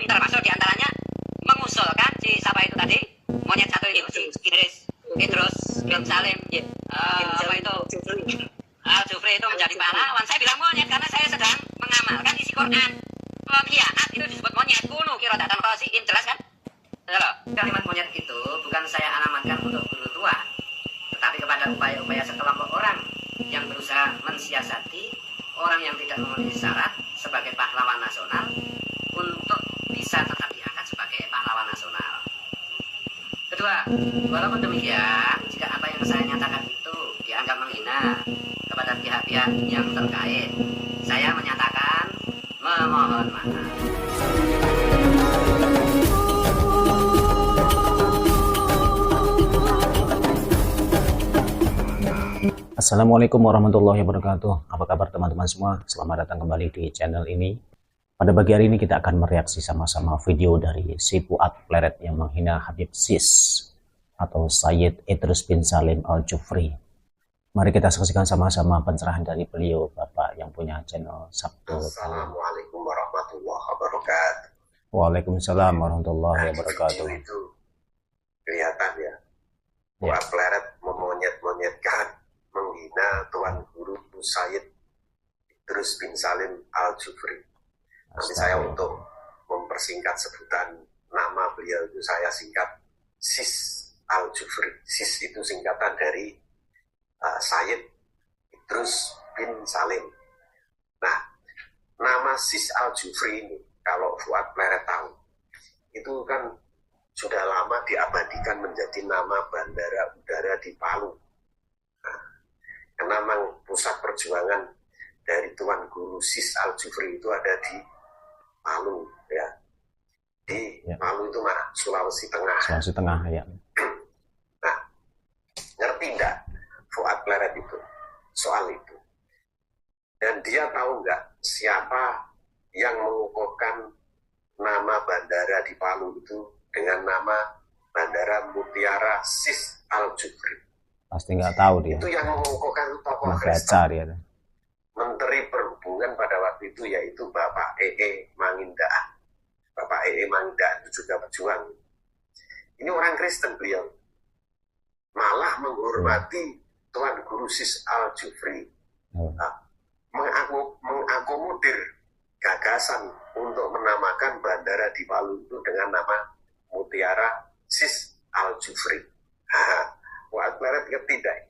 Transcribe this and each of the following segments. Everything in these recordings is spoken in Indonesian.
pintar, masuk diantaranya mengusulkan si siapa itu tadi, monyet satu ini, si Idrus bin Salim, apa itu, Al-Jufri itu menjadi pahlawan. Saya bilang monyet karena saya sedang mengamalkan isi Quran. Pengkhianat itu disebut monyet, kuno kira datang khasiin, jelas kan? Kalimat monyet itu bukan saya alamatkan untuk guru tua, tetapi kepada upaya-upaya sekelompok orang yang berusaha mensiasati orang yang tidak memenuhi syarat sebagai pahlawan nasional untuk bisa tetap diangkat sebagai pahlawan nasional. Kedua, walaupun demikian, jika apa yang saya nyatakan itu dianggap menghina kepada pihak-pihak yang terkait, saya menyatakan memohon maaf. Assalamualaikum warahmatullahi wabarakatuh. Apa kabar teman-teman semua? Selamat datang kembali di channel ini. Pada pagi hari ini kita akan mereaksi sama-sama video dari si Fuad Pleret yang menghina Habib Sis atau Sayyid Idrus bin Salim Al-Jufri. Mari kita saksikan sama-sama pencerahan dari beliau, Bapak yang punya channel Sabtu. Assalamualaikum warahmatullahi wabarakatuh. Waalaikumsalam warahmatullahi wabarakatuh. Itu kelihatan ya, Fuad Pleret memonyet-monyetkan, menghina Tuan Guru Sayyid Idrus bin Salim Al-Jufri. Nanti saya untuk mempersingkat sebutan nama beliau itu saya singkat Sis Al-Jufri. Sis itu singkatan dari Sayyid Idrus bin Salim. Nah, nama Sis Al-Jufri ini kalau Fuad Pleret tahu, itu kan sudah lama diabadikan menjadi nama bandara udara di Palu. Karena memang pusat perjuangan dari Tuan Guru Sis Al-Jufri itu ada di Palu, ya. Di Palu itu mana? Sulawesi Tengah. Sulawesi Tengah, ya. Nah, ngerti enggak Fuad Pleret itu soal itu? Dan dia tahu enggak siapa yang mengukuhkan nama bandara di Palu itu dengan nama Bandara Mutiara Sis Al-Jufri? Pasti nggak tahu dia. Itu yang mengukuhkan tokoh Kristen. Dia. Menteri Perhubungan pada waktu itu yaitu Bapak E.E. Mangindaan. Bapak E.E. Mangindaan itu juga pejuang. Ini orang Kristen beliau. Malah menghormati Tuan Guru Sis Al-Jufri. Mengakomodir gagasan untuk menamakan bandara di Palu itu dengan nama Mutiara Sis Al-Jufri. Fuad Pleret tidak.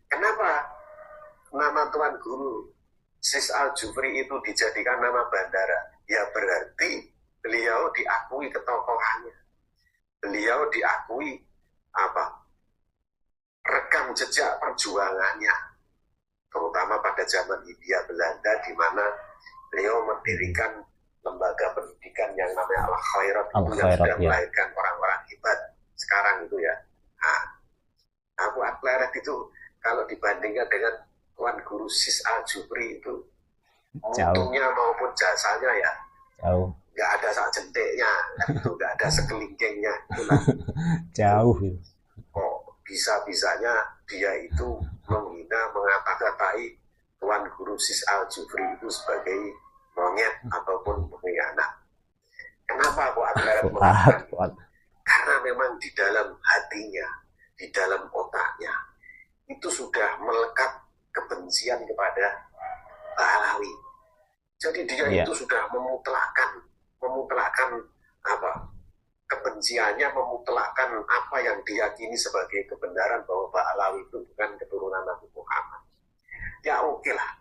Kenapa nama Tuan Guru Sis Al-Jufri itu dijadikan nama bandara? Ya berarti beliau diakui ketokohannya. Beliau diakui rekam jejak perjuangannya, terutama pada zaman Hindia Belanda, di mana beliau mendirikan lembaga pendidikan yang namanya Al-Khairat itu yang sudah melahirkan orang-orang hebat sekarang itu ya. Fuad Pleret itu kalau dibandingkan dengan Tuan Guru Sis Al-Jufri itu untungnya maupun jasanya ya jauh, nggak ada sak jentiknya, itu nggak ada sekelingkingnya, jauh. Kok bisa-bisanya dia itu menghina, mengata-katai Tuan Guru Sis Al-Jufri itu sebagai monyet ataupun pengkhianat. Kenapa Fuad Pleret mengatakan? Karena memang di dalam hatinya, di dalam otaknya itu sudah melekat kebencian kepada Alawi. Jadi dia itu sudah memutlakkan kebenciannya, memutlakkan apa yang diyakini sebagai kebenaran bahwa Pak Alawi itu bukan keturunan Nabi Muhammad. Ya oke lah,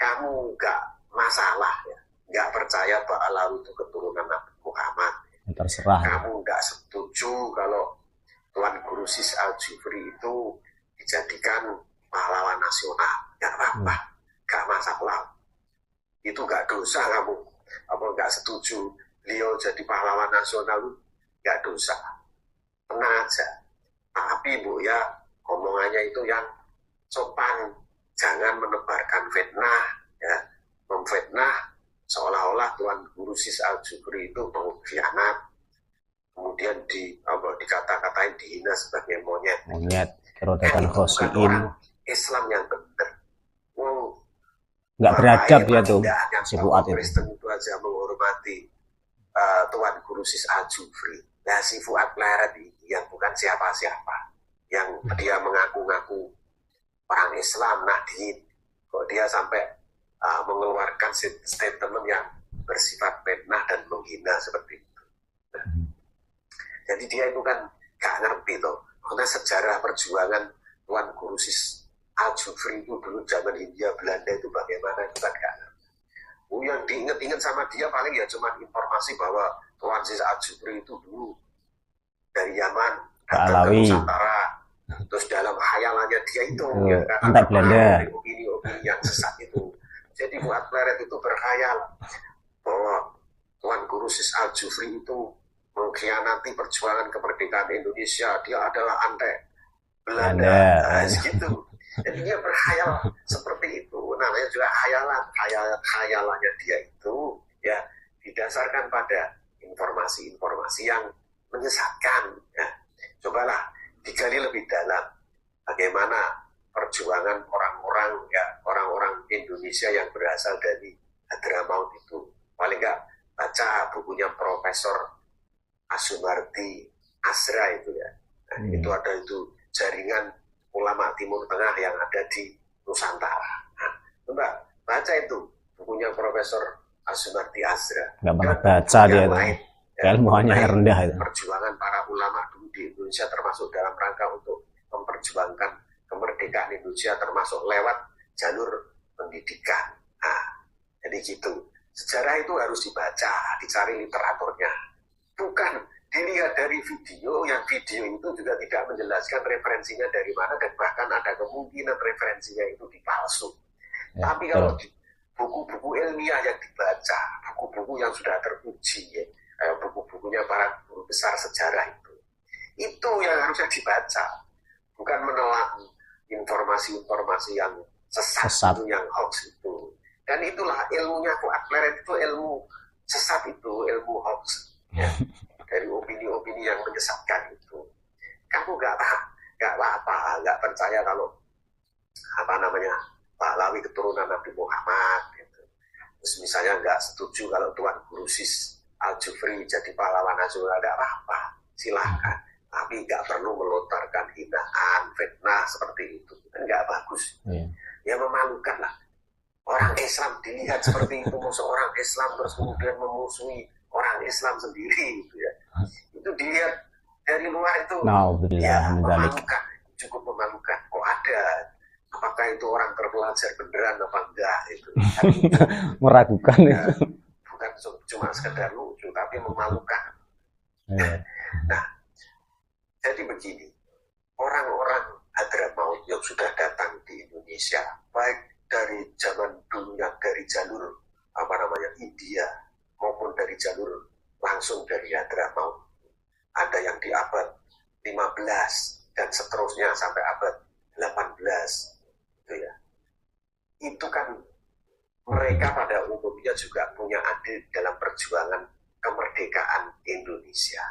kamu nggak masalah ya, nggak percaya Pak Alawi itu keturunan Nabi Muhammad. Terserah. Kamu nggak setuju kalau Tuan Guru Sis Al-Jufri itu dijadikan pahlawan nasional, nggak apa-apa, nggak masalah. Itu nggak dosa kamu. Apa nggak setuju beliau jadi pahlawan nasional, nggak dosa. Tenang aja. Tapi Bu ya, omongannya itu yang sopan, jangan menebarkan fitnah, ya, memfitnah seolah-olah Tuan Guru Sis Al-Jufri itu pengkhianat. Kemudian dikata-katain, dihina sebagai monyet. Kerodakan khosiin. Islam yang benar. Nggak beradab ya tuh si Fuad itu. Kristen itu aja menghormati Tuan Guru Sis Al-Jufri. Nah, si Fuad Pleret ini yang bukan siapa-siapa, yang dia mengaku-ngaku orang Islam, Nahdien, kok dia sampai mengeluarkan statement yang bersifat fitnah dan menghina seperti itu. Nah, jadi dia itu kan gak ngerti tuh, karena sejarah perjuangan Tuan Guru Sis Al-Jufri itu dulu zaman Hindia Belanda itu bagaimana, itu kan gak ngerti. Yang diinget-inget sama dia paling ya cuma informasi bahwa Tuan Sis Al-Jufri itu dulu dari Yaman datang ke Nusantara, terus dalam khayalannya dia itu ya, anti Belanda, opini-opini yang sesat itu. Jadi Fuad Pleret itu berkhayal bahwa Tuan Guru Sis Al-Jufri itu mengkhianati perjuangan kemerdekaan Indonesia, dia adalah anti Belanda, gitu. Jadi dia berkhayal seperti itu. Namanya juga khayalannya dia itu ya didasarkan pada informasi-informasi yang menyesatkan. Ya. Cobalah digali lebih dalam bagaimana perjuangan orang-orang Indonesia yang berasal dari Hadramaut itu. Paling nggak baca bukunya Profesor Asumardi Azra itu ya. Nah, itu ada itu jaringan ulama Timur Tengah yang ada di Nusantara. Nah, coba baca itu bukunya Profesor Asumardi Azra. Nggak pernah baca dia itu. Ilmuannya rendah itu. Perjuangan para ulama dulu di Indonesia termasuk dalam rangka untuk memperjuangkan kemerdekaan Indonesia termasuk lewat jalur pendidikan. Nah, jadi gitu. Sejarah itu harus dibaca, dicari literaturnya. Bukan dilihat dari video, yang video itu juga tidak menjelaskan referensinya dari mana, dan bahkan ada kemungkinan referensinya itu dipalsu. Ya, tapi kalau buku-buku ilmiah yang dibaca, buku-buku yang sudah teruji, ya, buku-bukunya para guru besar sejarah itu yang harusnya dibaca, bukan menelan informasi-informasi yang sesat. Itu, yang hoax itu. Dan itulah ilmunya Fuad Pleret itu, ilmu sesat itu, ilmu hoax. Ya. Dari opini-opini yang menyesatkan itu. Kamu nggak percaya kalau Pahlawi keturunan Nabi Muhammad gitu. Terus misalnya nggak setuju kalau Tuan Guru Sis Al-Jufri jadi pahlawan nasional, ada apa-apa, silahkan. Tapi nggak perlu melontarkan hinaan, fitnah seperti itu, kan nggak bagus. Ya memalukan lah. Orang Islam dilihat seperti itu, musuh orang Islam terus kemudian memusuhi orang Islam sendiri, gitu ya. Itu dilihat dari luar itu, ya memalukan, cukup memalukan. Kok ada? Apakah itu orang terpelajar beneran apa enggak? Itu meragukan ya. Bukan cuma sekedar lucu, tapi memalukan. Nah, jadi begini, orang-orang Hadramaut yang sudah datang di Indonesia, baik dari zaman dulunya dari jalur India maupun dari jalur langsung dari Hadramaut, ada yang di abad 15 dan seterusnya sampai abad 18 gitu ya. Itu kan mereka pada umumnya juga punya andil dalam perjuangan kemerdekaan Indonesia.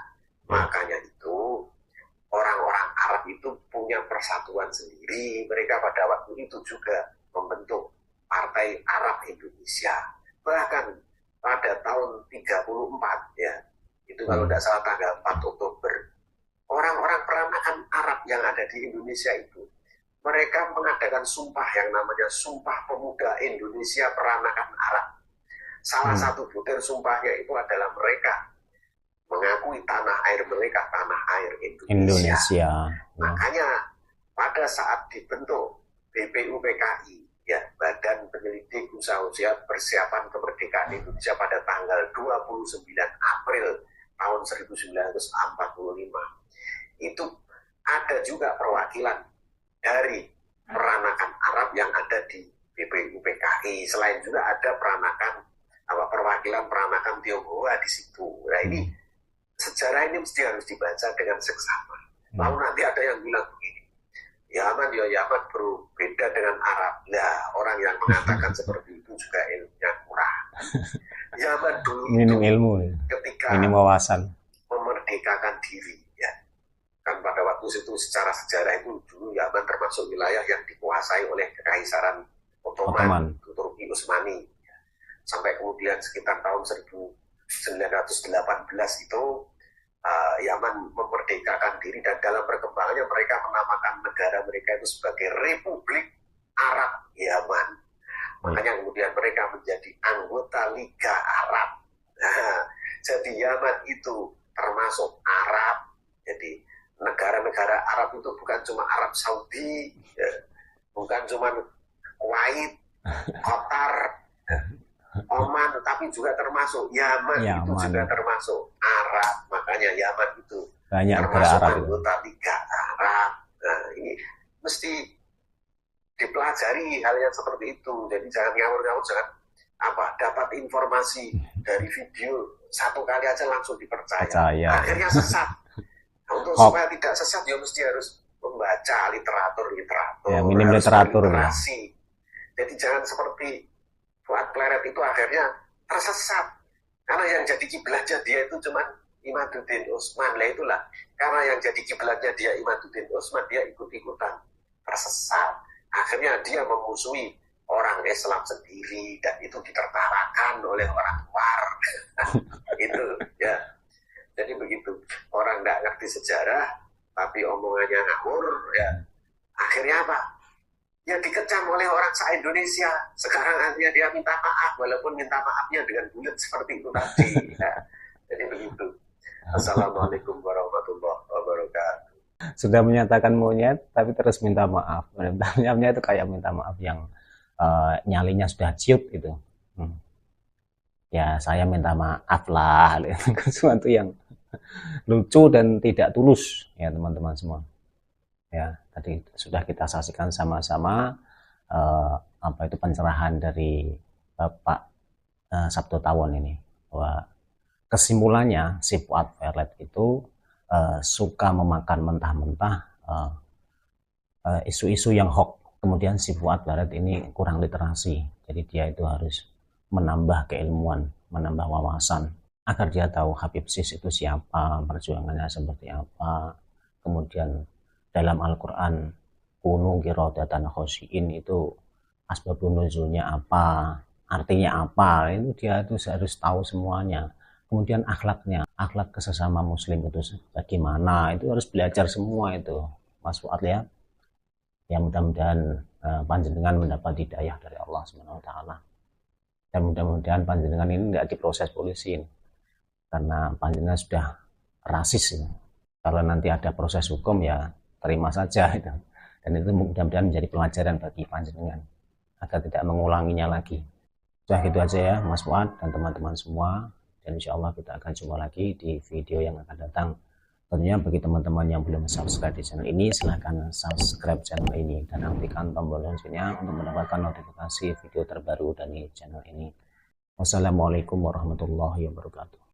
Makanya itu orang-orang Arab itu punya persatuan sendiri. Mereka pada waktu itu juga membentuk Partai Arab Indonesia. Bahkan pada tahun 34 ya, itu kalau tidak salah tanggal 4 Oktober, orang-orang peranakan Arab yang ada di Indonesia itu, mereka mengadakan sumpah yang namanya Sumpah Pemuda Indonesia Peranakan Arab. Salah satu butir sumpahnya itu adalah mereka mengakui tanah air mereka tanah air Indonesia. Makanya pada saat dibentuk BPUPKI, ya, Badan Penyelidik Usaha Persiapan Kemerdekaan Indonesia pada tanggal 29 April tahun 1945, itu ada juga perwakilan dari peranakan Arab yang ada di BPUPKI. Selain juga ada perwakilan peranakan Tionghoa di situ. Nah, ini sejarah ini mesti harus dibaca dengan seksama. Lalu nanti ada yang bilang begini, Yaman berbeda dengan Arab. Nah, orang yang mengatakan seperti itu juga ilmunya kurang. Yaman dulu minim ilmu, ketika minim wawasan, memerdekakan diri, ya kan pada waktu itu secara sejarah itu dulu Yaman termasuk wilayah yang dikuasai oleh Kekaisaran Ottoman, Turki Utsmani, sampai kemudian sekitar tahun 1919 1918 itu Yaman memerdekakan diri, dan dalam perkembangannya mereka menamakan negara mereka itu sebagai Republik Arab Yaman. Makanya kemudian mereka menjadi anggota Liga Arab. Nah, jadi Yaman itu termasuk Arab. Jadi negara-negara Arab itu bukan cuma Arab Saudi, ya, bukan cuma Kuwait, Qatar, Oman, tapi juga termasuk Yaman. Itu juga termasuk Arab. Makanya Yaman itu banyak termasuk Arab anggota Liga Arab. Nah, ini mesti dipelajari hal yang seperti itu. Jadi jangan ngawur-ngawur, jangan dapat informasi dari video satu kali aja langsung dipercaya. Akhirnya sesat. Nah, untuk supaya tidak sesat, ya mesti harus membaca literatur, ya, minim literatur, literasi. Jadi jangan seperti Fuad Pleret itu akhirnya tersesat. Karena yang jadi kiblatnya dia itu cuma Imaduddin Utsman. Lah itulah, karena yang jadi kiblatnya dia Imaduddin Utsman, dia ikut-ikutan tersesat. Akhirnya dia memusuhi orang Islam sendiri, dan itu ditertawakan oleh orang luar. Itu ya. Jadi begitu, orang nggak ngerti sejarah tapi omongannya ngawur, ya akhirnya apa? Ya dikecam oleh orang se-Indonesia. Sekarang akhirnya dia minta maaf, walaupun minta maafnya dengan bulat seperti itu tadi. Ya. Jadi begitu. Assalamualaikum warahmatullahi wabarakatuh. Sudah menyatakan monyet tapi terus minta maaf. Minta maafnya itu kayak minta maaf yang nyalinya sudah ciut gitu. Ya saya minta maaf lah, sesuatu yang lucu dan tidak tulus ya teman-teman semua. Ya tadi sudah kita saksikan sama-sama apa itu pencerahan dari Bapak Sabtu Tawon ini, bahwa kesimpulannya si Fuad Pleret itu suka memakan mentah-mentah isu-isu yang hoax. Kemudian si Fuad Pleret ini kurang literasi, jadi dia itu harus menambah keilmuan, menambah wawasan agar dia tahu Habib Sis itu siapa, perjuangannya seperti apa. Kemudian dalam Al-Quran kunu qiradatan khosyin itu asbabun nuzulnya apa, artinya apa, itu dia itu harus tahu semuanya. Kemudian akhlaknya, akhlak kesesama muslim itu bagaimana, itu harus belajar semua itu Mas Fuad ya. Ya mudah-mudahan panjenengan mendapat hidayah dari Allah SWT, dan mudah-mudahan panjenengan ini tidak diproses polisi ini, karena panjenengan sudah rasis ini. Kalau nanti ada proses hukum ya terima saja itu, dan itu mudah-mudahan menjadi pelajaran bagi panjenengan agar tidak mengulanginya lagi. Sudah gitu aja ya Mas Fuad dan teman-teman semua, dan insya Allah kita akan jumpa lagi di video yang akan datang. Tentunya bagi teman-teman yang belum subscribe di channel ini, silahkan subscribe channel ini dan aktifkan tombol loncengnya untuk mendapatkan notifikasi video terbaru dari channel ini. Wassalamualaikum warahmatullahi wabarakatuh.